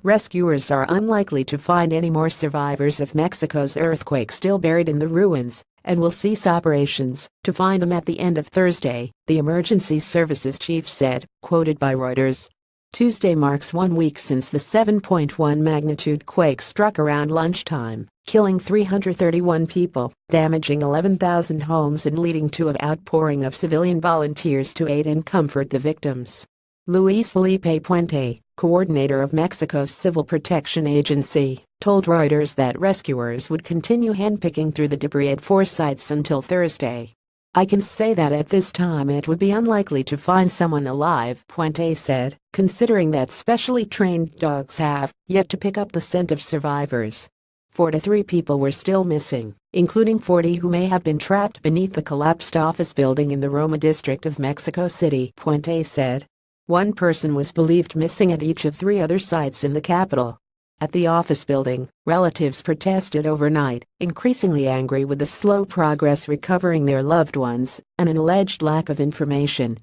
Rescuers are unlikely to find any more survivors of Mexico's earthquake still buried in the ruins and will cease operations to find them at the end of Thursday, the emergency services chief said, quoted by Reuters. Tuesday marks 1 week since the 7.1 magnitude quake struck around lunchtime, killing 331 people, damaging 11,000 homes and leading to an outpouring of civilian volunteers to aid and comfort the victims. Luis Felipe Puente, coordinator of Mexico's Civil Protection Agency, told Reuters that rescuers would continue handpicking through the debris at 4 sites until Thursday. "I can say that at this time it would be unlikely to find someone alive," Puente said, considering that specially trained dogs have yet to pick up the scent of survivors. 43 people were still missing, including 40 who may have been trapped beneath the collapsed office building in the Roma district of Mexico City, Puente said. One person was believed missing at each of 3 other sites in the capital. At the office building, relatives protested overnight, increasingly angry with the slow progress recovering their loved ones and an alleged lack of information.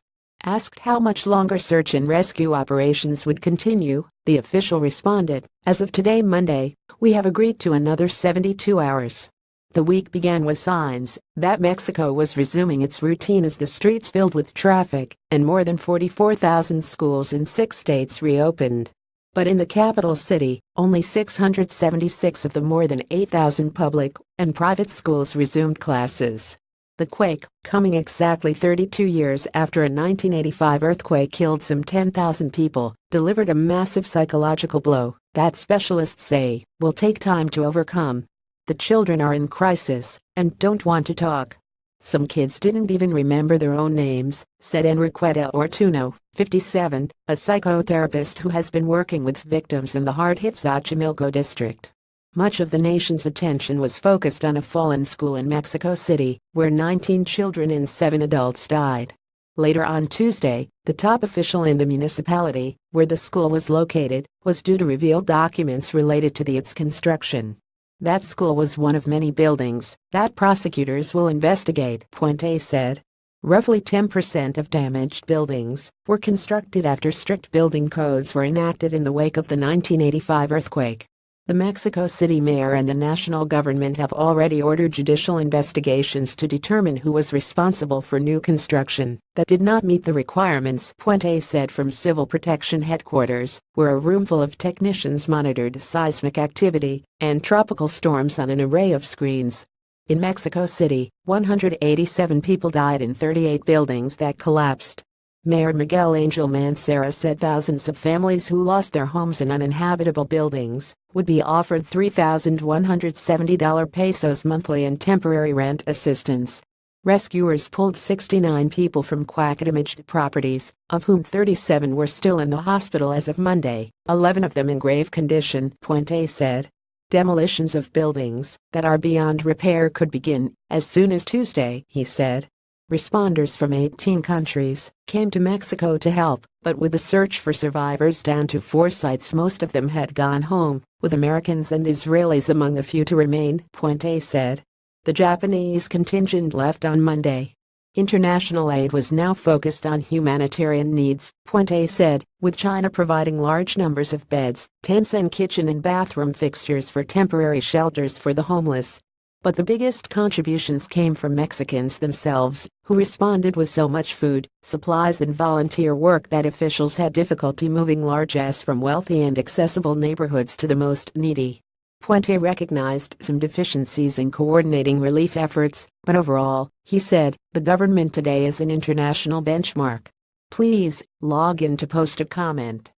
Asked how much longer search and rescue operations would continue, the official responded, "As of today, Monday, we have agreed to another 72 hours." The week began with signs that Mexico was resuming its routine as the streets filled with traffic and more than 44,000 schools in 6 states reopened. But in the capital city, only 676 of the more than 8,000 public and private schools resumed classes. The quake, coming exactly 32 years after a 1985 earthquake killed some 10,000 people, delivered a massive psychological blow that specialists say will take time to overcome. "The children are in crisis and don't want to talk. Some kids didn't even remember their own names," said Enriqueta Ortuno, 57, a psychotherapist who has been working with victims in the hard-hit Xochimilco district. Much of the nation's attention was focused on a fallen school in Mexico City, where 19 children and 7 adults died. Later on Tuesday, the top official in the municipality, where the school was located, was due to reveal documents related to its construction. That school was one of many buildings that prosecutors will investigate, Puente said. Roughly 10% of damaged buildings were constructed after strict building codes were enacted in the wake of the 1985 earthquake. The Mexico City mayor and the national government have already ordered judicial investigations to determine who was responsible for new construction that did not meet the requirements, Puente said from Civil Protection Headquarters, where a room full of technicians monitored seismic activity and tropical storms on an array of screens. In Mexico City, 187 people died in 38 buildings that collapsed. Mayor Miguel Angel Mancera said thousands of families who lost their homes in uninhabitable buildings would be offered $3,170 pesos monthly in temporary rent assistance. Rescuers pulled 69 people from quake-damaged properties, of whom 37 were still in the hospital as of Monday, 11 of them in grave condition, Puente said. Demolitions of buildings that are beyond repair could begin as soon as Tuesday, he said. Responders from 18 countries came to Mexico to help, but with the search for survivors down to 4 sites, most of them had gone home, with Americans and Israelis among the few to remain, Puente said. The Japanese contingent left on Monday. International aid was now focused on humanitarian needs, Puente said, with China providing large numbers of beds, tents and kitchen and bathroom fixtures for temporary shelters for the homeless. But the biggest contributions came from Mexicans themselves, who responded with so much food, supplies and volunteer work that officials had difficulty moving largesse from wealthy and accessible neighborhoods to the most needy. Puente recognized some deficiencies in coordinating relief efforts, but overall, he said, the government today is an international benchmark. Please log in to post a comment.